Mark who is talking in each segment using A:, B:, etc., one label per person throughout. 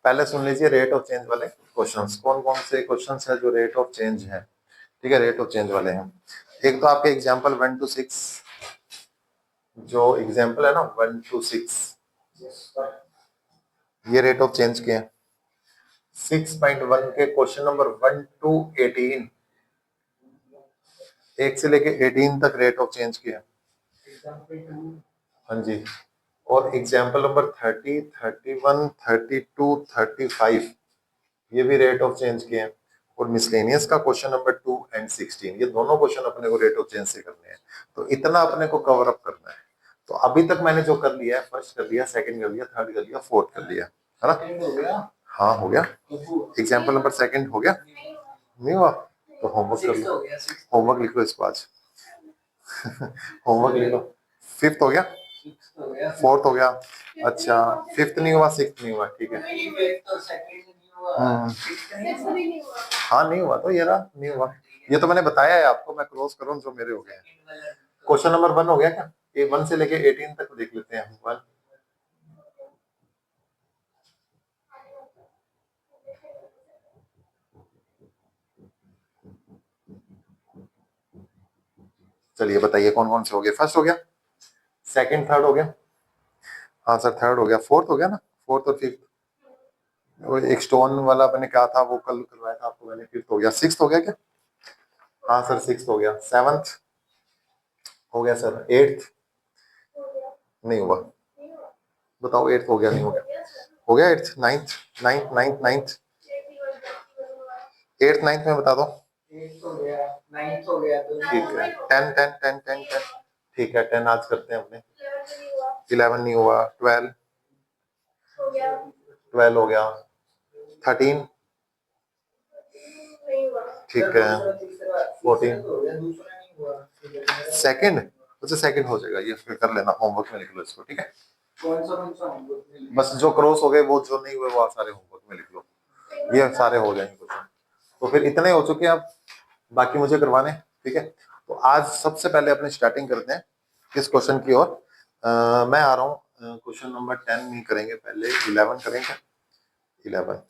A: पहले सुन लीजिए rate of change वाले क्वेश्चंस, कौन कौन से क्वेश्चंस है जो रेट ऑफ चेंज है। ठीक है, रेट ऑफ चेंज वाले हैं। एक तो आपके एग्जांपल 1 to 6, जो एग्जांपल है ना 1 to 6, ये रेट ऑफ चेंज के हैं। 6.1 के क्वेश्चन नंबर 1 to 18, 1 से लेके 18 तक रेट ऑफ चेंज किया। हाँ जी। और एग्जाम्पल नंबर 30, 31, 32, 35, ये भी रेट ऑफ चेंज के हैं। और मिसलेनियस का क्वेश्चन नंबर 2 and 16, ये दोनों क्वेश्चन अपने को रेट ऑफ चेंज से करने हैं। तो इतना अपने को कवर अप करना है। तो अभी तक मैंने जो कर लिया है, फर्स्ट कर लिया, सेकंड कर लिया, थर्ड कर लिया, फोर्थ कर लिया, है ना? हाँ हो गया। एग्जाम्पल नंबर सेकंड हो गया, नहीं हुआ तो होमवर्क कर लो, होमवर्क लिख लो इसको आज। होमवर्क लिख लो। फिफ्थ हो गया, फोर्थ हो गया, अच्छा फिफ्थ नहीं हुआ, सिक्स्थ नहीं हुआ, ठीक है। हाँ नहीं हुआ तो ये रहा, नहीं हुआ। ये तो मैंने बताया है आपको, मैं क्रॉस करूँ जो मेरे हो गए। क्वेश्चन नंबर 1 हो गया क्या? ये 1 से लेके 18 तक देख लेते हैं। 1, चलिए बताइए कौन कौन से हो गए। फर्स्ट हो गया, सेकंड, थर्ड हो गया। हाँ सर थर्ड हो गया। फोर्थ हो गया ना, फोर्थ और फिफ्थ। वो एक स्टोन वाला मैंने कहा था, वो कल करवाया था आपको मैंने। फिफ्थ हो गया। सिक्स्थ हो गया क्या? हाँ सर सिक्स्थ हो गया। सेवंथ हो गया सर। एट्थ नहीं हुआ, बताओ। एट्थ हो गया नहीं हो गया? हो गया eighth. Ninth, ninth ninth ninth, eighth ninth में बता दो। ठीक है। 10 10 10 10 10, ठीक है 10 आज करते हैं अपने। 11 नहीं हुआ। 12, 12 हो गया। 13 ठीक है। 14 सेकंड, अच्छा सेकंड हो जाएगा ये, फिर कर लेना, होमवर्क में लिख लो इसको, ठीक है। बस जो क्रॉस हो गए, वो जो नहीं हुए वो सारे होमवर्क में लिख लो, ये सारे हो जाएंगे क्वेश्चन। तो फिर इतने हो चुके हैं अब, बाकी मुझे करवाने, ठीक है। तो आज सबसे पहले अपने स्टार्टिंग करते हैं किस क्वेश्चन की ओर। मैं आ रहा हूँ क्वेश्चन नंबर 10 नहीं करेंगे, पहले 11 करेंगे। 11,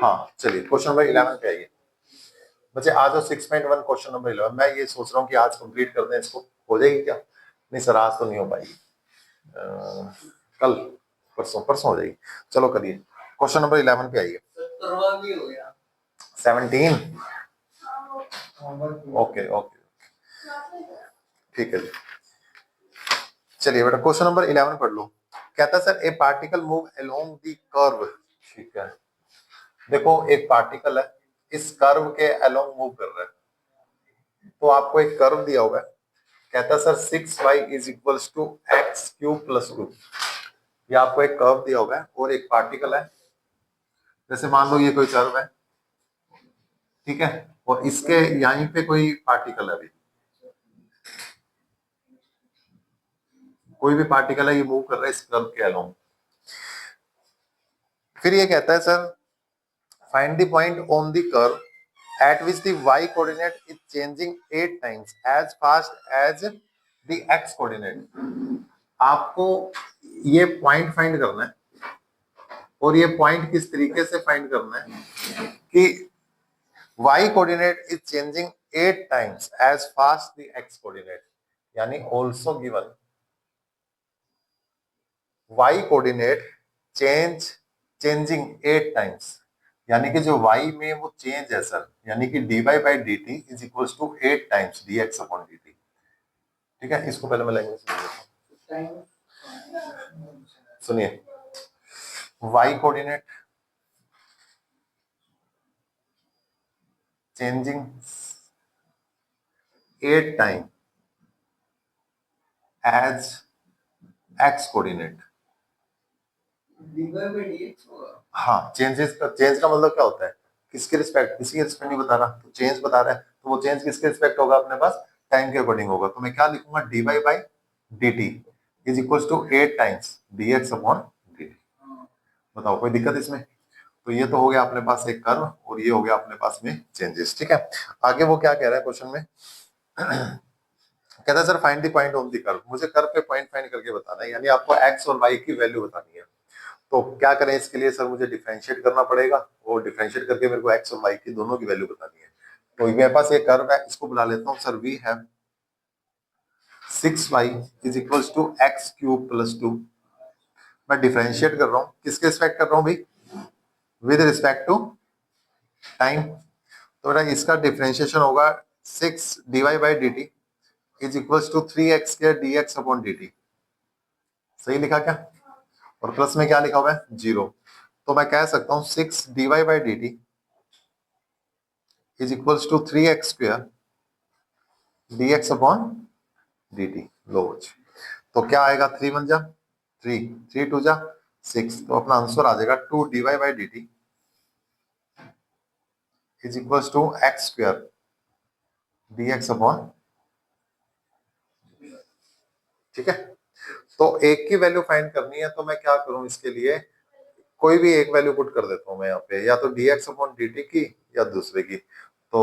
A: हाँ चलिए क्वेश्चन नंबर 11 पे आइए बच्चे। आज 6.1 क्वेश्चन नंबर 11, मैं ये सोच रहा हूँ कि आज कंप्लीट कर दें इसको। हो जाएगी क्या? नहीं सर आज तो नहीं हो पाएगी, कल परसों, परसों हो जाएगी। चलो करिए, क्वेश्चन नंबर 11 पे आइए। 17, ओके ओके ठीक है जी। चलिए बेटा क्वेश्चन नंबर 11 पढ़ लो। कहता है sir A particle move along the curve, ठीक है। देखो एक पार्टिकल है, इस कर्व के अलोंग मूव कर रहा है। तो आपको एक कर्व दिया हुआ है, कहता है sir 6y is equals to x cube plus 2। ये आपको एक कर्व दिया हुआ है और एक पार्टिकल है। जैसे मान लो ये कोई कर्व है, ठीक है, और इसके यहीं पे कोई पार्टिकल है, अभी कोई भी पार्टिकल है, ये मूव कर रहा है इस कर्व के अलोंग। फिर ये कहता है sir find the point on the curve at which the y coordinate is changing 8 times as fast as the x coordinate। आपको ये पॉइंट फाइंड करना है, और ये पॉइंट किस तरीके से फाइंड करना है कि y coordinate is changing 8 times as fast the x coordinate, यानी also given y coordinate changing 8 times, यानी कि जो y में वो चेंज है सर, यानी कि dy by dt is equal to 8 times dx upon dt। ठीक है, इसको पहले मैं लैंग्वेज सुनिए। y coordinate changing 8 time as x coordinate. हाँ चेंजेस का, चेंज का मतलब क्या होता है, किसके रिस्पेक्ट, किसी के रिस्पेक्ट नहीं बता रहा, तो चेंज बता रहा है, तो वो चेंज किसके रिस्पेक्ट होगा अपने पास, टाइम के अकॉर्डिंग होगा। तो मैं क्या लिखूंगा, dy by dt is equal to 8 times dx upon dt। बताओ कोई दिक्कत इसमें? तो ये तो हो गया अपने पास एक कर्व, और ये हो गया अपने पास में चेंजेस। ठीक है, आगे वो क्या कह रहा है क्वेश्चन में। कहता है sir find the point on the curve, मुझे कर्व पे पॉइंट फाइंड करके बताना है, यानी आपको x और y की वैल्यू बतानी है। तो क्या करें इसके लिए सर, मुझे डिफरेंशिएट करना पड़ेगा और डिफरेंशिएट करके मेरे को एक्स और वाई की दोनों की वैल्यू बतानी है। तो मेरे पास ये कर्व है, इसको बुला लेता हूँ sir, we have 6y is equals to x cube plus 2। मैं डिफरेंशिएट कर रहा हूँ, किसके रिस्पेक्ट कर रहा हूँ भाई? With respect to time. तो बेटा इसका डिफरेंशिएशन होगा 6 dy by d t is equals to 3x square dx upon dt। सही लिखा क्या? और प्लस में क्या लिखा हुआ है? 0। तो मैं कह सकता हूँ 6 dy by d t is equals to 3x square dx upon dt। लो जी। तो क्या आएगा? 3 1 जा 3, 3 2 जा 6। तो अपना आंसर आ जाएगा 2 dy by d t is equals to x square dx upon. ठीक है। तो एक की वैल्यू फाइंड करनी है, तो मैं क्या करूं इसके लिए? कोई भी एक वैल्यू पुट कर देता हूं मैं यहाँ पे, या तो dx अपॉन dt की या दूसरे की। तो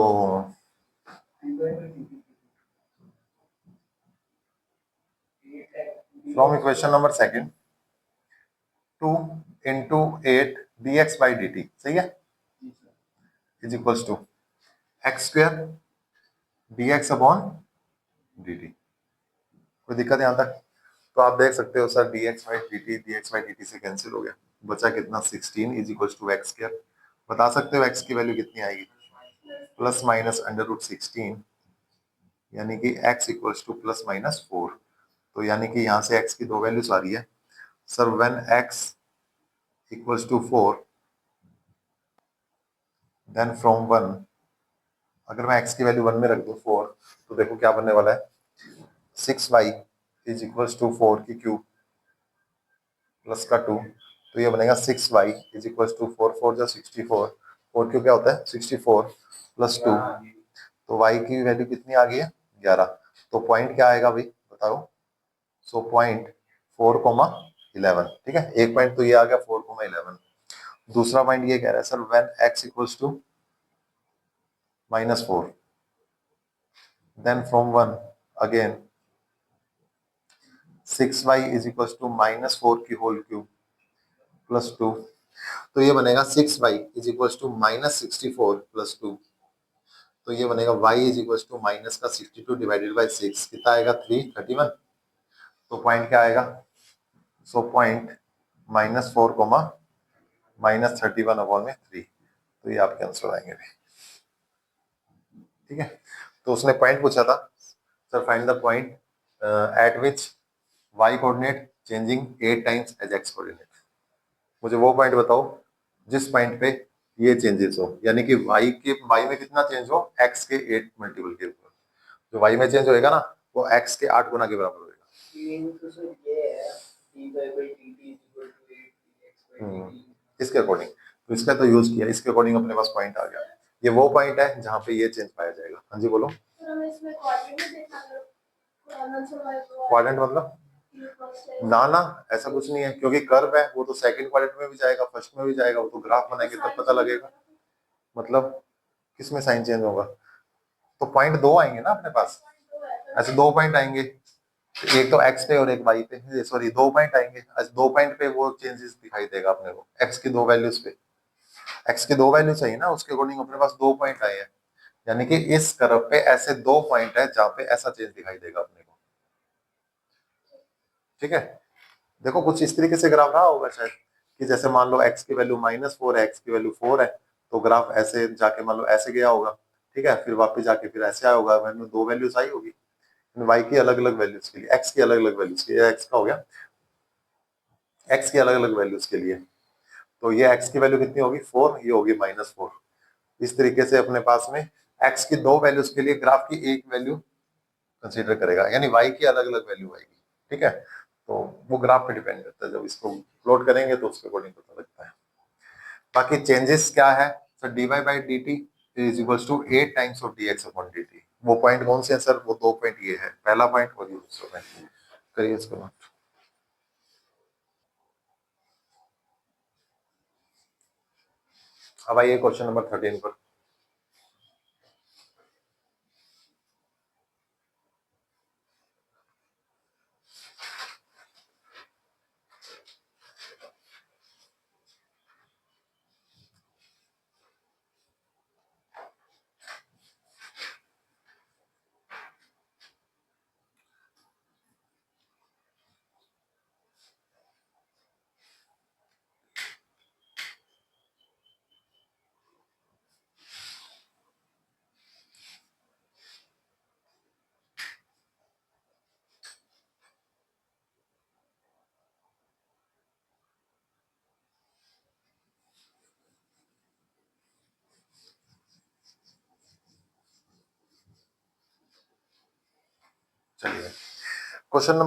A: from equation number second 2 into 8 dx by dt, सही है, is equals to x square dx upon dt। कोई दिक्कत यहाँ तक? तो आप देख सकते हो सर, dx बाई dt से कैंसिल हो गया, बचा कितना? 16 is equals to x square. बता सकते हो x की वैल्यू कितनी आएगी? प्लस माइनस अंडर रूट 16, यानी कि x equals two plus minus 4। तो यानी कि यहाँ से x की दो वैल्यूज आ रही है sir. When x equals to 4 then from 1, अगर मैं x की वैल्यू 1 में रख दूं 4, तो देखो क्या बनने वाला है? 6y इज इक्वल्स टू 4 की क्यूब प्लस का 2। तो ये बनेगा 6y इज इक्वल्स टू 4 4 जो 64, 4 क्यूब क्या होता है? 64 प्लस 2। तो y की वैल्यू कितनी आ गई है? 11। तो पॉइंट क्या आएगा भाई, बताओ? So point 4,11। ठीक है, एक पॉइंट तो ये आ गया 4,11। दूसरा पॉइंट ये कह रहा है sir, when x equals to -4 then from 1 again 6y is equals to -4 की होल क्यूब प्लस 2। तो ये बनेगा 6y is equals to -64 plus 2। तो ये बनेगा y is equals to minus का 62 डिवाइडेड बाई 6, कितना आएगा? 331। तो पॉइंट क्या आएगा? सो पॉइंट -4 कोमा -31 अपॉन में 3। तो ये आपके आंसर आएंगे भी। ठीक है। तो उसने पॉइंट पूछा था sir, find the point at which y coordinate changing 8 times as x coordinate. मुझे वो पॉइंट बताओ जिस पॉइंट पे ये चेंजेस हो, यानी कि y में कितना चेंज हो? x के 8 मल्टीपल के ऊपर। जो y में चेंज होएगा ना, वो x के 8 गुना के बराबर होएगा। इसके अकॉर्डिंग, तो इसका तो यूज किया, इसके अकॉर्डिंग अपने पास पॉइंट आ गया। ये वो पॉइंट है जहाँ पे ये चेंज पाया जाएगा। हाँ जी बोलो। क्वाड्रेंट मतलब? ना ना, ऐसा कुछ नहीं है, क्योंकि कर्व है वो तो सेकंड क्वाड्रेंट में भी जाएगा, फर्स्ट में भी जाएगा। वो तो ग्राफ बनाएंगे तब पता लगेगा। मतलब किसमें साइन चेंज होगा? तो पॉइंट दो आएंगे ना अपने पास, ऐसे दो पॉइंट आएंगे, एक तो एक्स पे और एक वाई पे, सॉरी दो पॉइंट आएंगे। दो पॉइंट पे वो चेंजेस दिखाई देगा अपने को, एक्स की दो वैल्यूज पे। एक्स की दो वैल्यू चाहिए ना, उसके अकॉर्डिंग अपने पास दो पॉइंट आए हैं। यानी कि इस कर्व पे ऐसे दो पॉइंट है जहां पे ऐसा चेंज दिखाई देगा अपने को। ठीक है। देखो कुछ इस तरीके से ग्राफ रहा होगा शायद, कि जैसे मान लो x की वैल्यू -4 है, x की वैल्यू 4 है, तो ग्राफ ऐसे जाके मान लो ऐसे गया होगा। ठीक है, फिर वापस जाके फिर ऐसे आया होगा, मैंने दो वैल्यूज आई होगी y की अलग अलग वैल्यूज के लिए, x की अलग अलग वैल्यूज के लिए, x का हो गया, x की अलग अलग वैल्यूज के लिए। तो ये x की वैल्यू कितनी होगी? 4, ये होगी -4। इस तरीके से अपने पास में x की दो वैल्यूज के लिए ग्राफ की एक वैल्यू कंसीडर करेगा, यानी y की अलग अलग वैल्यू आएगी। ठीक है, तो वो ग्राफ पे डिपेंड करता है, जब इसको प्लॉट करेंगे तो उसके अकॉर्डिंग पता लगता है। बाकी चेंजेस क्या है sir? dy by d t is equals to 8 times of dx upon dt। वो पॉइंट कौन से हैं सर? वो दो पॉइंट ये है, पहला पॉइंट और ये दूसरा पॉइंट। करिए इसको नोट। अब आइए क्वेश्चन नंबर 13 पर। चलिए क्वेश्चन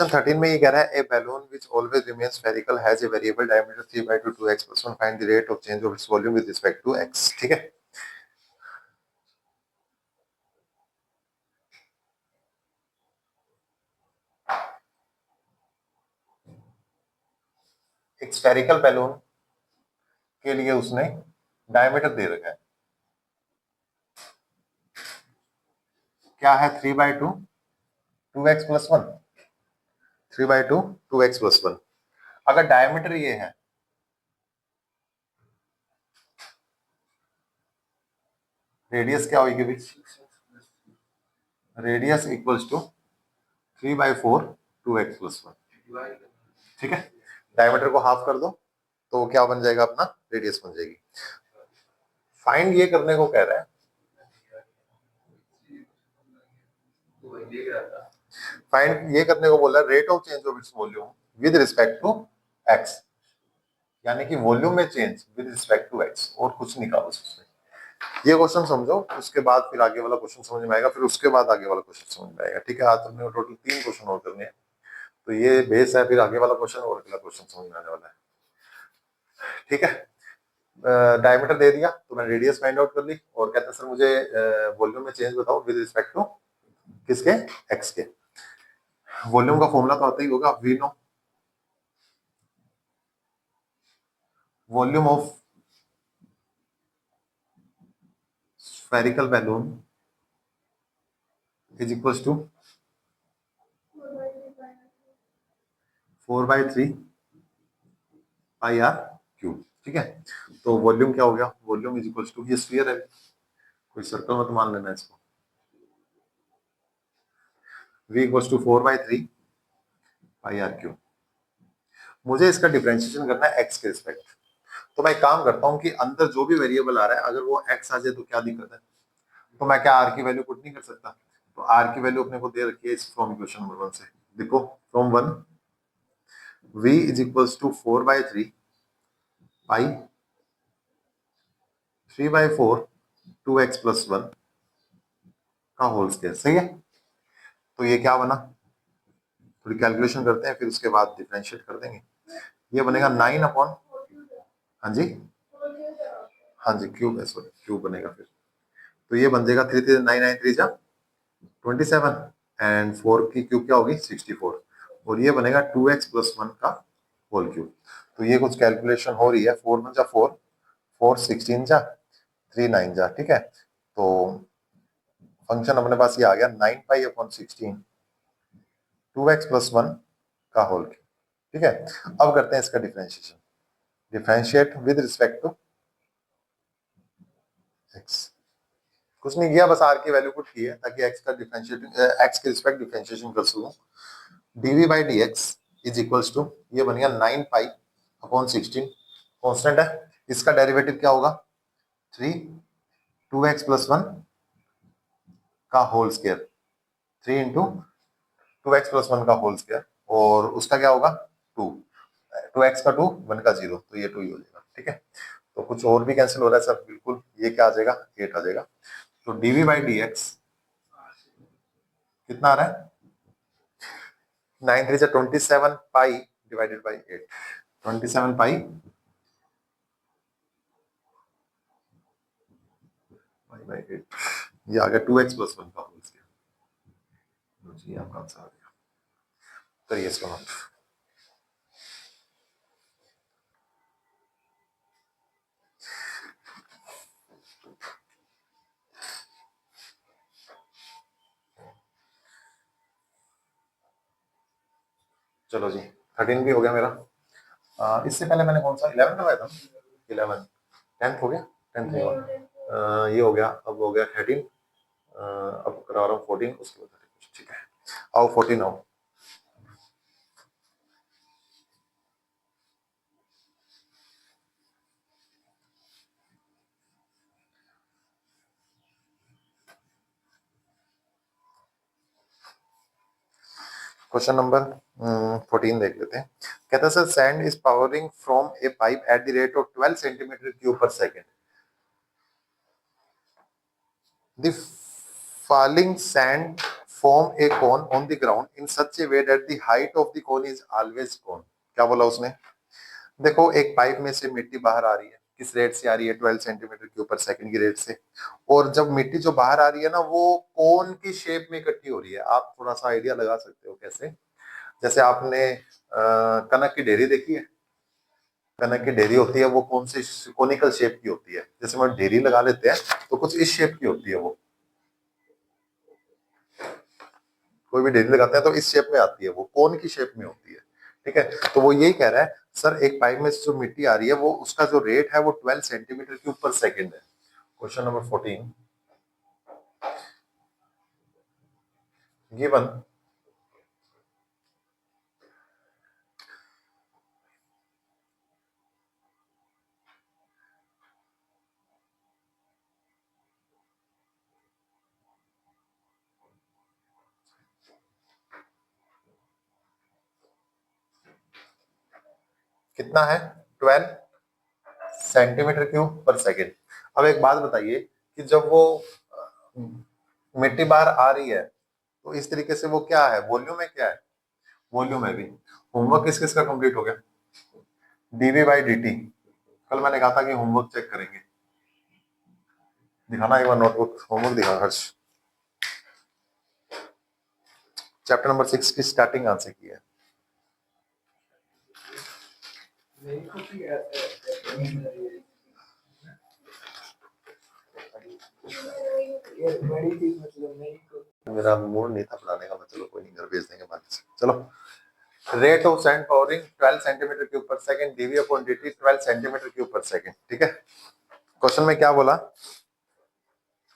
A: 13 में ये कह रहा है a balloon which always remain spherical has a variable diameter 3/2 2x + 1 find the rate of change of its volume with respect to x। ठीक है, एक स्फेरिकल बैलून के लिए उसने डायमीटर दे रखा है, क्या है 3/2 2x + 1, 3/2 2x + 1। अगर डायमीटर ये है, रेडियस क्या होगी बीच, रेडियस इक्वल्स टू 3/4 2x + 1। ठीक है, डायमीटर को हाफ कर दो तो क्या बन जाएगा, अपना रेडियस बन जाएगी। फाइंड ये करने को कह रहा है, फाइंड ये करने को बोला rate of change of its volume with respect to x, यानी कि वॉल्यूम में change with respect to x, और कुछ निकालो उसमें। ये क्वेश्चन समझो, उसके बाद फिर आगे वाला क्वेश्चन समझ में आएगा, फिर उसके बाद आगे वाला क्वेश्चन समझ में आएगा। ठीक है, आज हमने टोटल 3 क्वेश्चन और करने हैं, तो ये बेस है, फिर आगे वाला क्वेश्चन और अगला क्वेश्चन समझ में आने वाला है। ठीक है, डायमीटर दे दिया तो मैंने रेडियस फाइंड आउट कर ली, और कहते हैं सर मुझे वॉल्यूम में चेंज बताओ विद रिस्पेक्ट टू किसके, एक्स के। वॉल्यूम का फॉर्मूला तो आता ही होगा, we know volume of spherical balloon is equal to 4/3 pi r cube. ठीक है, तो वॉल्यूम क्या हो गया, वॉल्यूम इज इक्वल टू, ये स्फीयर है, कोई सर्कल मत मान लेना इसको, v equal to 4/3 pi r cube. मुझे इसका डिफरेंशिएशन करना है x के रिस्पेक्ट, तो मैं एक काम करता हूं कि अंदर जो भी वेरिएबल आ रहा है अगर वो x आ जाए तो क्या दिक्कत है, तो मैं क्या r की वैल्यू पुट नहीं कर सकता, तो r की वैल्यू अपने को दे रखी है इस फ्रॉम इक्वेशन नंबर 1 से। देखो from 1 v is equal to 4/3 pi 3/4 2x + 1 का होल स्क्वायर। सही है, तो ये क्या बना, थोड़ी कैलकुलेशन करते हैं फिर उसके बाद डिफरेंशिएट कर देंगे। ये बनेगा 9 हाँ जी, हाँ जी क्यूब है, सॉरी क्यूब बनेगा फिर, तो ये बन जाएगा 3 3 9 9 3 जा 27 एंड 4 की क्यूब क्या होगी 64, और ये बनेगा 2x + 1 का होल क्यूब। तो ये कुछ कैलकुलेशन हो रही है, 4 1 जा 4 4 16 जा 3 9 जा। ठीक है, तो फंक्शन अपने पास ये आ गया 9π/16 2x + 1 का होल क्यूब। ठीक है, अब करते हैं इसका differentiation, differentiate with respect to x। कुछ नहीं किया, बस r की वैल्यू पुट की है ताकि x का डिफरेंशिएट x के रिस्पेक्ट डिफरेंशिएशन कर सकूं। dv/dx इज इक्वल्स टू, ये बन गया 9π/16, कांस्टेंट है, इसका डेरिवेटिव क्या होगा 3 2x + 1 का होल स्क्वायर, 3 इंटू 2x + 1 का होल स्क्वायर, और उसका क्या होगा 2, 2x का 2 1 का 0, तो ये 2 ही हो जाएगा। ठीक है, तो कुछ और भी कैंसिल हो रहा है सर, बिल्कुल, ये क्या आ जाएगा 8 आ जाएगा। तो dv/dx कितना आ रहा है 9 3 27 पाई डिवाइडेड बाई 8, 27 पाई बाई 8, ये आ गया 2x + 1 का होल स्क्वायर। ये आपका आंसर आ गया, करिए इसको नोट। चलो जी, 13 भी हो गया मेरा। इससे पहले मैंने कौन सा 11 करवाया था, 11 10th हो गया, 10th नहीं हुआ, ये हो गया, अब हो गया 13, अब करा रहा हूँ 14, उसके बाद 13। ठीक है, आओ 14 आओ। क्वेश्चन नंबर 14 देख लेते हैं। कहता है sir sand is powering from A pipe at the rate of 12 cm3 per second. The falling sand form a cone on the ground in such a way that the height of the cone is always cone. क्या बोला उसने? देखो एक pipe में से मिट्टी बाहर आ रही है, किस रेट से आ रही है? 12 सेंटीमीटर क्यूब पर सेकंड की रेट से। और जब मिट्टी जो बाहर आ रही है ना, वो कोन की शेप में इकट्ठी हो रही है। आप थोड़ा सा आइडिया लगा सकते हो कैसे? जैसे आपने कनक की ढेरी देखी है? कनक की ढेरी होती है, वो कौन सी कोनिकल शेप की होती है। जैसे मैं ढेरी लगा लेते हैं तो कुछ इस शेप की होती है। वो कोई भी ढेरी लगाते हैं तो इस शेप में आती है, वो कोन की शेप में होती है। ठीक है, तो वो यही कह रहा है सर एक पाइप में जो मिट्टी आ रही है वो उसका जो रेट है वो 12 सेंटीमीटर क्यूब पर सेकंड है। क्वेश्चन नंबर 14 गिवन कितना है? 12 सेंटीमीटर क्यूब पर सेकंड। अब एक बात बताइए कि जब वो मिट्टी बाहर आ रही है तो इस तरीके से वो क्या है? वॉल्यूम है, क्या है? वॉल्यूम है भी। होमवर्क किस किस का कंप्लीट हो गया? Dv by d. कल मैंने कहा था कि होमवर्क चेक करेंगे। दिखाना एक बार नोटबुक, होमवर्क दिखा हर्ष। चैप्टर नंबर 6 की स्टार्टिंग कहां से की है? मेरा मूड नहीं था पढ़ाने का, चलो कोई नहीं, घर भेज देंगे बाकी से। चलो, rate of sand pouring 12 centimetre cube per second, dv upon dt 12 centimetre cube per second. ठीक है, क्वेश्चन में क्या बोला?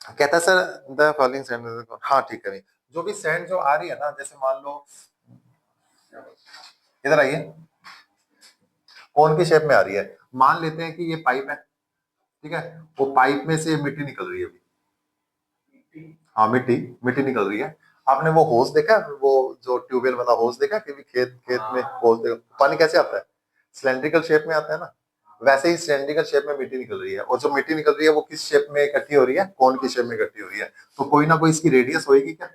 A: कहता है सर द फॉलोइंग सैंड, हाँ ठीक है, जो भी सैंड जो आ रही है ना, जैसे मान लो इधर आइए, कौन की शेप में आ रही है? मान लेते हैं कि ये पाइप है, ठीक है, वो पाइप में से मिट्टी निकल रही है अभी। हाँ, मिट्टी मिट्टी निकल रही है। आपने वो होस देखा, वो जो ट्यूबवेल वाला होस देखा कि खेत खेत में होस देखा, पानी कैसे आता है? सिलेंड्रिकल शेप में आता है ना। वैसे ही सिलेंड्रिकल शेप में मिट्टी निकल रही है, और जो मिट्टी निकल रही है वो किस शेप में इकट्ठी हो रही है? कोन की शेप में इकट्ठी हो रही है। तो कोई ना कोई इसकी रेडियस होगी क्या?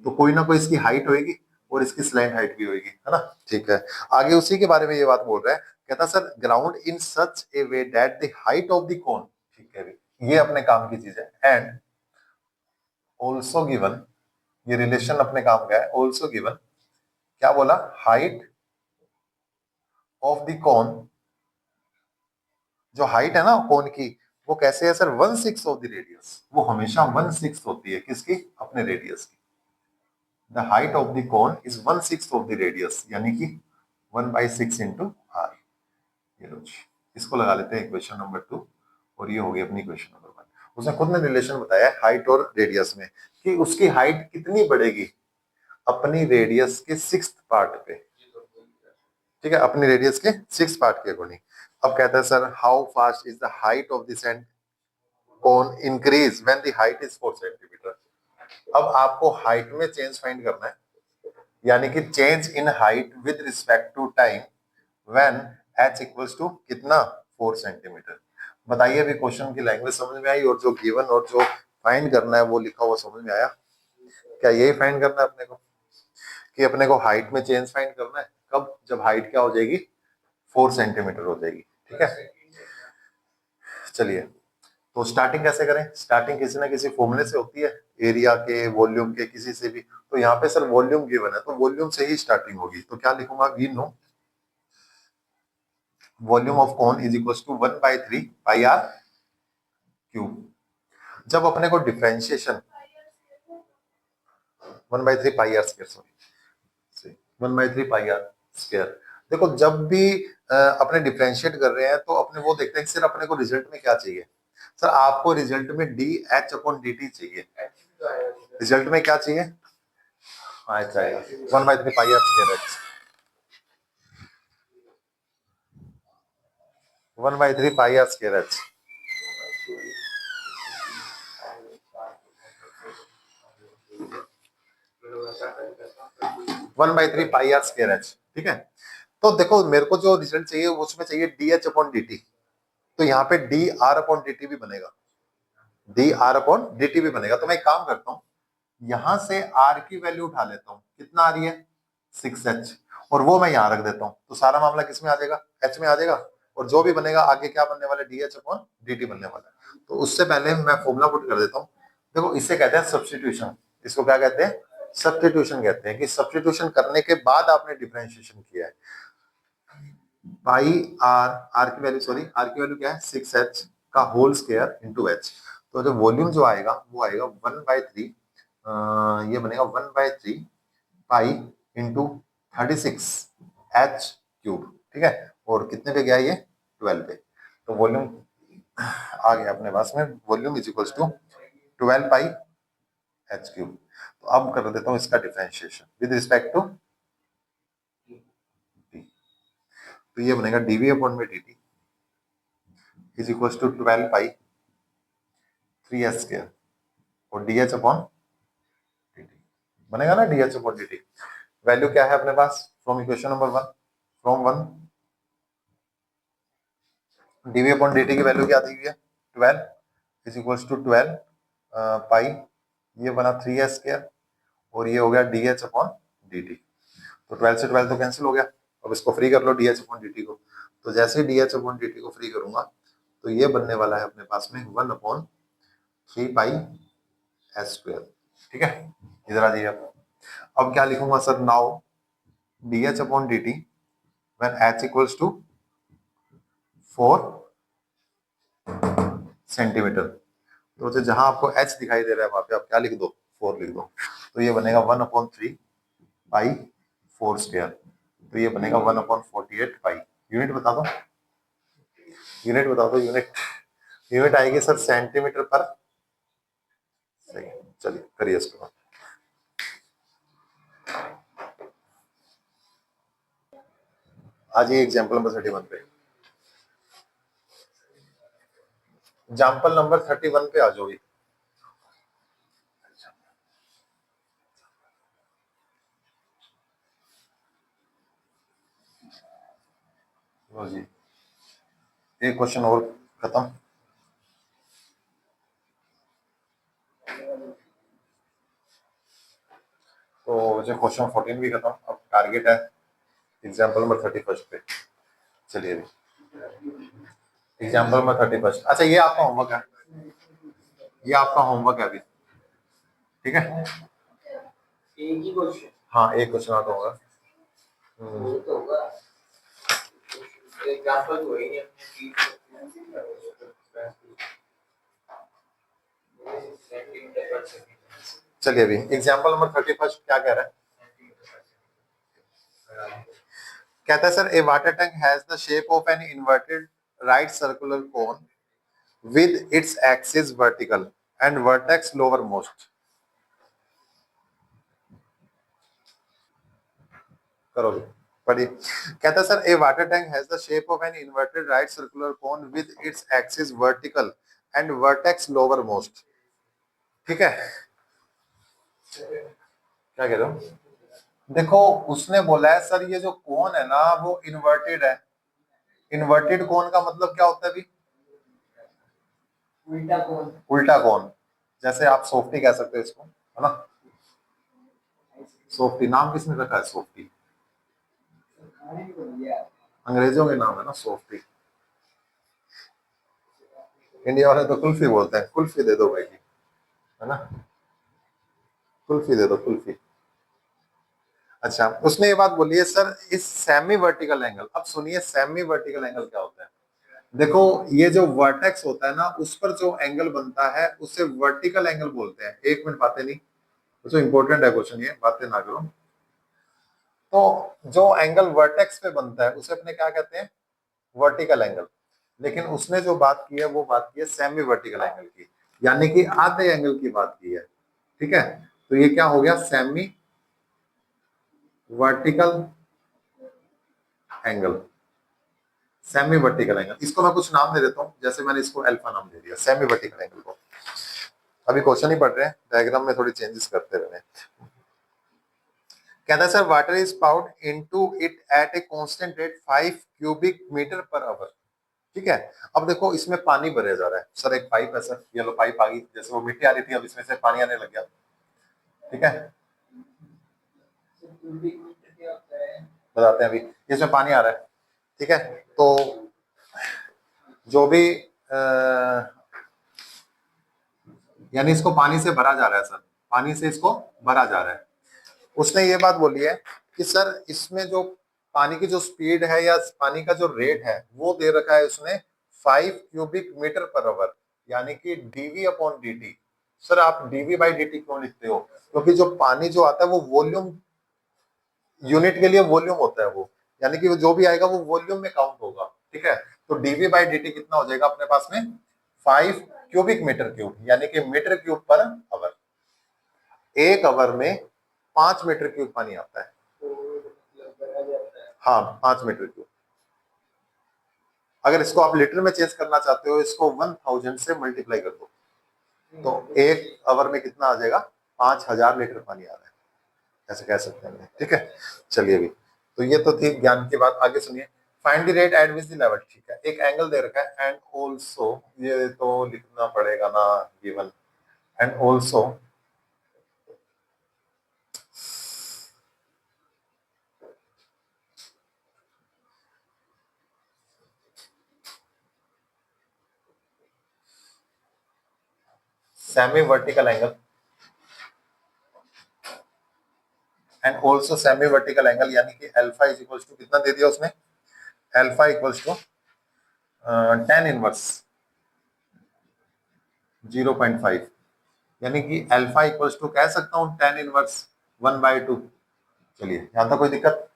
A: तो कोई ना कोई इसकी हाइट होगी, और इसकी स्लैंट हाइट भी होगी, है ना। ठीक है, आगे उसी के बारे में ये बात बोल रहा है। कहता sir ground in such A way that the height of the cone, ठीक है, ये अपने काम की चीज है। एंड ऑल्सो गिवन, ये रिलेशन अपने काम का है। ऑल्सो गिवन, क्या बोला? हाइट ऑफ द कोन, जो हाइट है ना कोन की, वो कैसे है सर? 1/6 of the radius. वो हमेशा 1/6 होती है, किसकी? अपने रेडियस की। The height of the cone is 1/6 of the radius, यानी कि 1/6 इंटू आर। ये लो जी, इसको लगा लेते हैं इक्वेशन नंबर 2, और ये हो गई अपनी इक्वेशन नंबर 1। उसने खुद ने रिलेशन बताया हाइट और रेडियस में, कि उसकी हाइट कितनी बढ़ेगी? अपनी रेडियस के 6th पार्ट पे। ठीक है, अपनी रेडियस के 6th पार्ट के अकॉर्डिंग। अब कहता है sir how fast is the height of the sand cone increase when the height is 4 centimetre. अब आपको हाइट में चेंज फाइंड करना है, यानी कि change in height with respect to time when h equals to कितना? 4 सेंटीमीटर। बताइए अभी क्वेश्चन की लैंग्वेज समझ में आई, और जो गिवन और जो फाइंड करना है वो लिखा हुआ समझ में आया? क्या यही फाइंड करना है अपने को, कि अपने को हाइट में चेंज फाइंड करना है? कब? जब हाइट क्या हो जाएगी? 4 सेंटीमीटर हो जाएगी। ठीक है, चलिए, तो स्टार्टिंग कैसे करें? स्टार्टिंग किसी ना किसी फॉर्मूले से होती है, एरिया के, वॉल्यूम के, किसी से भी। तो यहाँ पे सर वॉल्यूम गिवन है, तो वॉल्यूम से ही स्टार्टिंग होगी। तो क्या लिखूंगा? We know volume of cone is equal to 1/3 pi r cube. जब अपने को differentiation 1/3 pi r square, sorry 1/3 pi r square. देखो जब भी अपने डिफरेंशिएट कर रहे हैं तो अपने वो देखते हैं कि सिर्फ अपने को रिजल्ट में क्या चाहिए। सर आपको रिजल्ट में d h upon d t चाहिए। रिजल्ट में क्या चाहिए? अच्छा, 1/3 pi r square h, 1/3 pi r square h. 1/3 pi r square h. ठीक है, तो देखो मेरे को जो रिजल्ट चाहिए उसमें चाहिए D h upon d t. तो यहाँ पे D R upon d T भी बनेगा, D R upon d T भी बनेगा। तो मैं एक काम करता हूँ, यहां से आर की वैल्यू उठा लेता हूँ, कितना आ रही है 6h, और वो मैं यहाँ रख देता हूँ, तो सारा मामला किस में आ जाएगा, एच में आ जाएगा, और जो भी बनेगा आगे क्या बनने वाला है, D h upon d T बनने वाला है। तो उससे पहले मैं फॉर्मूला पुट कर देता हूँ। देखो इसे कहते हैं सब्स्टिट्यूशन, इसको क्या कहते हैं, सब्स्टिट्यूशन कहते हैं, कि सब्स्टिट्यूशन करने के बाद आपने डिफरेंशिएशन किया है। पाई आर, आर की वैल्यू, सॉरी आर की वैल्यू क्या है 6h का होल स्क्वायर इंटू एच, तो जो वॉल्यूम जो आएगा वो आएगा 1/3, ये बनेगा 1/3 पाई इंटू 36h³ ठीक है, और कितने पे गया ये 12 पे, तो वॉल्यूम आ गया अपने पास में, volume is equals to 12πh³। तो अब कर देता हूँ इसका डिफरेंशिएशन विद रिस्पेक्ट टू, तो ये बनेगा dv अपॉन में dt is equals to 12π3h² और dh अपॉन dt बनेगा ना, dh अपॉन dt। वैल्यू क्या है अपने पास from equation number 1, from 1 dv upon dt की वैल्यू क्या दी हुई है 12 इज इक्वल्स टू 12 पाई, ये बना 3h² और ये हो गया dh अपॉन dt, तो 12 से 12 तो कैंसिल हो गया। अब इसको फ्री कर लो dh अपॉन dt को, तो जैसे ही dh अपॉन dt को फ्री करूंगा तो ये बनने वाला है अपने पास में 1/3πh², ठीक है। इधर आ जाइए आप, अब क्या लिखूंगा sir, now dh upon dt when h equals to 4 centimetre, तो जहां आपको h दिखाई दे रहा है वहां पे आप क्या लिख दो 4 लिख दो, तो ये बनेगा 1/3π4², तो ये बनेगा 1/48π। यूनिट बता दो, यूनिट बता दो, यूनिट यूनिट आएगी सर सेंटीमीटर पर सेकंड। चलिए करिए इसको, आज ये एग्जाम्पल नंबर 31 पे, एग्जाम्पल नंबर 31 पे आ जाओ। लो जी, एक क्वेश्चन और खत्म। तो जो क्वेश्चन 14 भी खत्म, अब टारगेट है एग्जाम्पल नंबर 31 पे। चलिए एग्जाम्पल नंबर 31, अच्छा ये आपका होमवर्क है, ये आपका होमवर्क है अभी, ठीक है। एक ही क्वेश्चन, हाँ एक क्वेश्चन आता होगा, वो तो होगा एग्जांपल तो ही नहीं अपने। चलिए अभी एग्जांपल नंबर 31 क्या कह रहा है, कहता है sir A water tank has the shape of an inverted right circular cone with its axis vertical and vertex lower most. करो पढ़िए, कहता है sir A water tank has the shape of an inverted right circular cone with its axis vertical and vertex lower most, ठीक है। क्या कह रहे हो, देखो उसने बोला है सर ये जो कोन है ना वो इन्वर्टेड है, इन्वर्टेड कोन का मतलब क्या होता है अभी, उल्टा कोन, उल्टा कोन, जैसे आप सोफ्टी कह सकते हो इसको, है ना, सोफ्टी नाम किसने रखा है सोफ्टी, अंग्रेजों के नाम है ना सोफ्टी, इंडिया वाले तो कुल्फी बोलते हैं, कुल्फी दे दो भाई जी, है ना, कुल्फी दे दो कुल्फी। अच्छा उसने ये बात बोली है सर इस सेमी वर्टिकल एंगल, अब सुनिए सेमी वर्टिकल एंगल क्या होता है, देखो ये जो वर्टेक्स होता है ना उस पर जो एंगल बनता है उसे वर्टिकल एंगल बोलते हैं। एक मिनट बातें नहीं, तो इंपॉर्टेंट है क्वेश्चन, ये बातें ना करो। तो जो एंगल वर्टेक्स पे बनता है उसे अपने क्या कहते हैं, वर्टिकल एंगल, लेकिन उसने जो बात की है वो बात की है सेमी वर्टिकल एंगल की, यानी कि आधे एंगल की बात की है, ठीक है। तो ये क्या हो गया semi vertical angle, semi vertical angle, इसको मैं कुछ नाम दे देता हूं, जैसे मैंने इसको अल्फा नाम दे दिया सेमी वर्टिकल एंगल को। अभी क्वेश्चन ही पढ़ रहे हैं, डायग्राम में थोड़ी चेंजेस करते रहे। कहता है sir water is poured into it at a constant rate 5 cubic metre per hour, ठीक है। अब देखो इसमें पानी भरे जा रहा है सर, एक पाइप है सर, ये लो पाइप आ गई, जैसे वो मिट्टी आ रही थी अब इसमें से पानी आने लग गया, ठीक है, बताते हैं अभी। इसमें पानी आ रहा है, ठीक है। तो जो भी यानी इसको पानी से भरा जा रहा है सर, पानी से इसको भरा जा रहा है। उसने ये बात बोली है कि सर इसमें जो पानी की जो स्पीड है या पानी का जो रेट है वो दे रखा है उसने 5 क्यूबिक मीटर पर आवर, यानी कि डीवी अपॉन dt। सर आप डीवी बाई dt क्यों लिखते हो? क्योंकि जो पानी जो आता है वो वॉल्यूम, यूनिट के लिए वॉल्यूम होता है वो, यानी कि वो जो भी आएगा वो वॉल्यूम में काउंट होगा, ठीक है। तो डीवी बाई dt कितना हो जाएगा अपने पास में? 5 क्यूबिक मीटर क्यूब, यानी कि मीटर क्यूब पर आवर। 1 आवर में 5 मीटर क्यूब पानी आता है। हाँ, 5 मीटर क्यूब। अगर इसको आप लीटर में चेंज करना चाहते हो, इसको 1000 से मल्टीप्लाई कर दो, तो 1 आवर में कितना आ जाएगा? 5000 लीटर पानी आ रहा है, ऐसे कह सकते हैं, ठीक है। चलिए अभी, तो ये तो थी ज्ञान की बात। आगे सुनिए, find the rate at which the level, ठीक है। एक एंगल दे रखा है, एंड ऑल्सो, ये तो लिखना पड़ेगा ना, given and also semi vertical angle, and also semi vertical angle, यानी कि अल्फा इज इक्वल्स टू कितना दे दिया उसने? Alpha equals to tan inverse 0.5, यानी कि अल्फा इक्वल्स टू कह सकता हूं tan इनवर्स 1/2। चलिए, यहां तक कोई दिक्कत?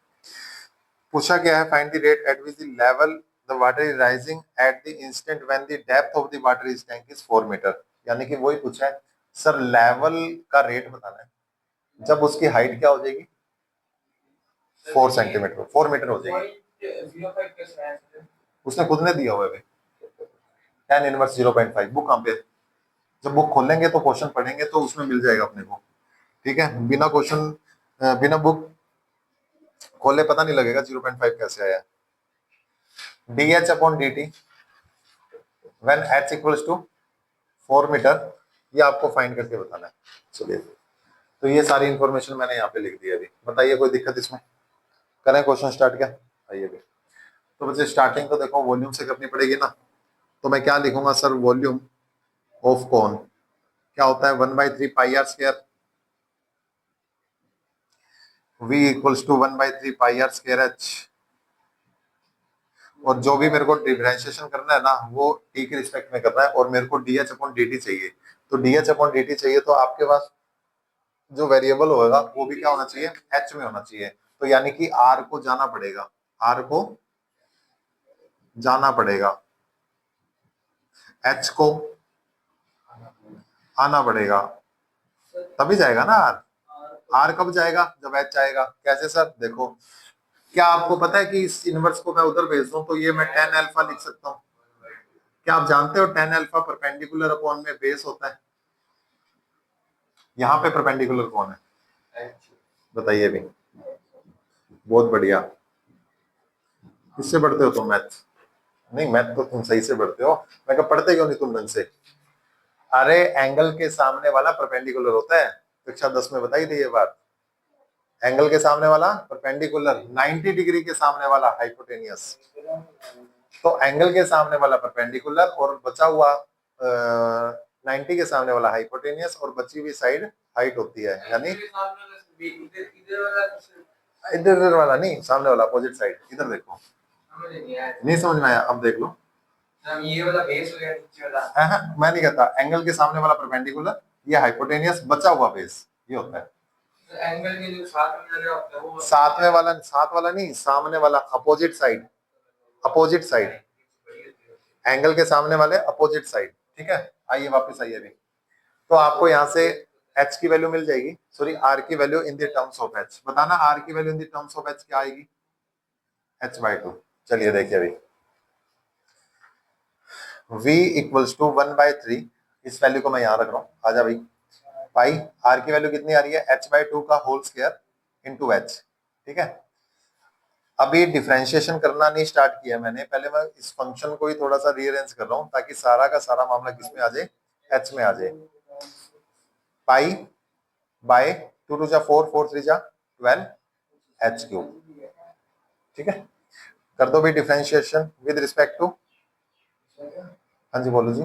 A: पूछा क्या है? Find the rate at which the level the water is rising at the instant when the depth of the water is tank is 4 metre, यानी कि वही पूछा है सर, लेवल का रेट बताना है जब उसकी हाइट क्या हो जाएगी? 4 सेंटीमीटर, 4 मीटर हो जाएगी। उसने खुद ने दिया हुआ है tan इनवर्स 0.5। बुक कहाँ पे? जब बुक खोलेंगे तो क्वेश्चन पढ़ेंगे तो उसमें मिल जाएगा अपने को, ठीक है। बिना क्वेश्चन, बिना बुक खोले पता नहीं लगेगा 0.5 कैसे आया। D h upon d t when h equals to 4 metre, ये आपको फाइंड करके बताना है। चलिए, तो ये सारी इंफॉर्मेशन मैंने यहाँ पे लिख दी है अभी। बताइए कोई दिक्कत इसमें? करें क्वेश्चन स्टार्ट? क्या आइए भी। तो बच्चे स्टार्टिंग तो देखो वॉल्यूम से करनी पड़ेगी ना, तो मैं क्या लिखूंगा सर? वॉल्यूम ऑफ कौन क्या होता है? 1/3 πr², v equals to 1/3 πr²h। और जो भी मेरे को डिफरेंशिएशन करना है ना, वो टी के रिस्पेक्ट में करना है, और मेरे को D h upon d t चाहिए। तो D h upon d t चाहिए, तो आपके पास जो वेरिएबल होगा वो भी क्या होना चाहिए? एच में होना चाहिए। तो यानी कि आर को जाना पड़ेगा, आर को जाना पड़ेगा, एच को आना पड़ेगा, तभी जाएगा ना आर। आर कब जाएगा? जब एच आएगा। कैसे सर? देखो, क्या आपको पता है कि इस इनवर्स को मैं उधर भेज दूं तो ये मैं tan अल्फा लिख सकता हूँ? क्या आप जानते हो tan अल्फा परपेंडिकुलर अपॉन में बेस होता है? यहाँ पे परपेंडिकुलर कौन है? बताइए भी। बहुत बढ़िया, किससे पढ़ते हो तुम मैथ? नहीं, मैथ तो तुम सही से पढ़ते हो, मैं कहा पढ़ते क्यों नहीं तुम ढंग से? अरे एंगल के सामने वाला परपेंडिकुलर होता है, कक्षा 10 में बताई थी ये बात। एंगल के सामने वाला परपेंडिकुलर, 90 डिग्री के सामने वाला हाइपोटेनियस। तो एंगल के सामने वाला परपेंडिकुलर, और बचा हुआ 90 के सामने वाला हाइपोटेनियस, और बची हुई साइड हाइट होती है, यानी इधर इधर वाला नहीं, सामने वाला अपोजिट साइड। इधर देखो, नहीं समझ में आया? अब देख लो, ये वाला बेस हो गया नीचे वाला। हाँ, मैं नहीं कहता, एंगल के सामने वाला परपेंडिकुलर, ये हाइपोटेनियस, बचा हुआ बेस, ये होता है। तो एंगल के जो साथ में लगा होता है वो साथ वाला नहीं, सामने वाला, opposite side, opposite side, angle के सामने वाले अपोजिट साइड, ठीक है। आइए वापस आइए अभी। तो आपको यहाँ से h की वैल्यू मिल जाएगी, सॉरी r की value in the terms of h। बताना r की value in the terms of h क्या आएगी? h/2। चलिए देखिए अभी, v इक्वल्स टू 1/3, इस वैल्यू को मैं यहाँ रख रहा हूँ, आजा भाई। पाई, r की वैल्यू कितनी आ रही है? h/2 का होल स्क्वायर इनटू h, ठीक है। अभी डिफरेंशिएशन करना नहीं स्टार्ट किया मैंने, पहले मैं इस फंक्शन को ही थोड़ा सा रीअरेंज कर रहा हूँ ताकि सारा का सारा मामला किस में आ जाए? h में आ जाए। पाई बाय 2 2 जा 4 4 3 जा 12 h क्यूब। ठीक है, कर दो भी डिफरेंशिएशन विद रिस्पेक्ट टू। हाँ जी बोलो जी।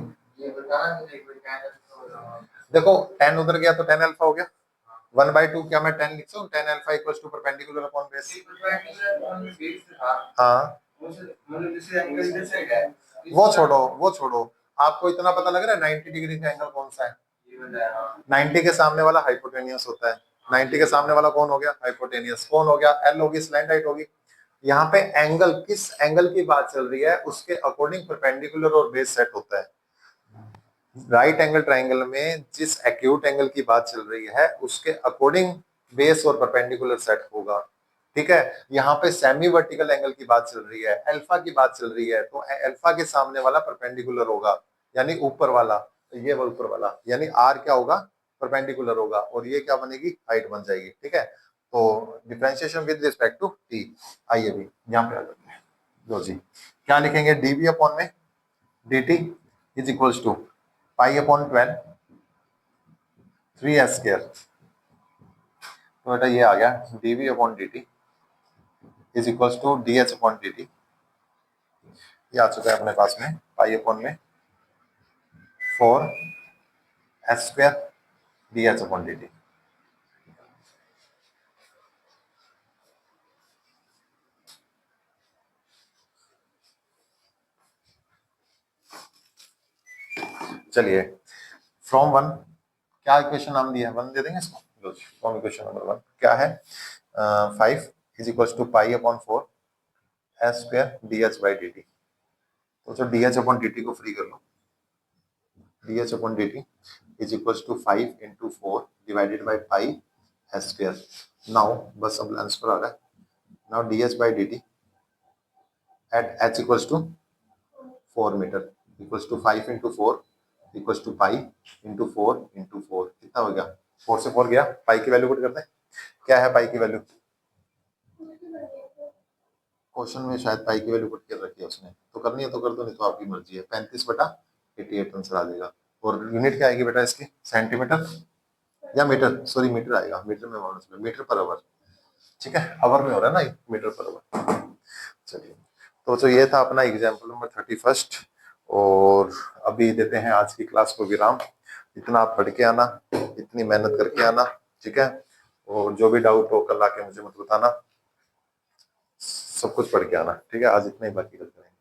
A: देखो 10 उधर गया तो 10 अल्फा हो गया, 1/2 क्या मैं 10 लिख सकूं, 10 alpha equals to perpendicular upon base. हाँ वो छोड़ो वो छोड़ो, आपको इतना पता लग रहा है 90 डिग्री का एंगल कौन सा है? 90 के सामने वाला हाइपोटेनियस होता है। 90 के सामने वाला कौन हो गया? हाइपोटेनियस। कौन हो गया? एल होगी, स्लैंट हाइट होगी। यहाँ पे एंगल, किस एंगल की बात चल रही है उसके अकॉर्डिंग परपेंडिकुलर और बेस सेट होता है। राइट एंगल ट्राइंगल में जिस एक्यूट एंगल की बात चल रही है उसके अकॉर्डिंग बेस और परपेंडिकुलर सेट होगा। ठीक है, यहाँ पे सेमी वर्टिकल एंगल की बात चल रही है, अल्फा की बात चल रही है, तो अल्फा के सामने वाला परपेंडिकुलर होगा, यानी ऊपर वाला, ये ऊपर वाला, यानी आर क्या होगा? परपेंडिकुलर होगा, और ये क्या बनेगी? हाइट बन जाएगी। ठीक है, तो differentiation with respect to t. आइए भी यहाँ पे आ जाते हैं। लो जी, क्या लिखेंगे? डीवी अपॉन में d t is equals to pi upon 12 3s square. तो बेटा ये आ गया dv upon d t is equals to d h upon d t. ये आ चुका है अपने पास में पाई अपॉन में 4s square d h upon d T. चलिए फ्रॉम वन, क्या इक्वेशन नाम दिया है? वन दे देंगे इसको। फ्रॉम इक्वेशन नंबर वन क्या है? 5 is equals to pi upon 4 s square d h by d t. तो जो d h upon d t को फ्री कर लो, d h upon d t is equals to 5 into 4 divided by pi s square. Now बस अब answer आ रहा है। Now d h by d t at h equals to 4 metre equals to 5 into 4 equals to pi into 4 into 4। कितना हो गया? 4 से 4 गया, पाई की वैल्यू पुट करते हैं। क्या है पाई की वैल्यू? क्वेश्चन में शायद पाई की वैल्यू पुट कर रखी है उसने, तो करनी है तो कर दो, नहीं तो आपकी मर्जी है। 35/88 आंसर आ जाएगा। और यूनिट क्या आएगी बेटा इसकी? सेंटीमीटर या मीटर? सॉरी मीटर आएगा, मीटर में माउंट में, मीटर पर आवर। ठीक है, आवर में हो रहा है ना, मीटर पर आवर। चलिए, तो जो ये था अपना एग्जाम्पल नंबर 31। और अभी देते हैं आज की क्लास को विराम। इतना आप पढ़ के आना, इतनी मेहनत करके आना। ठीक है, और जो भी डाउट हो कल आके मुझे मत बताना, सब कुछ पढ़ के आना। ठीक है, आज इतना ही, बाकी कल करेंगे।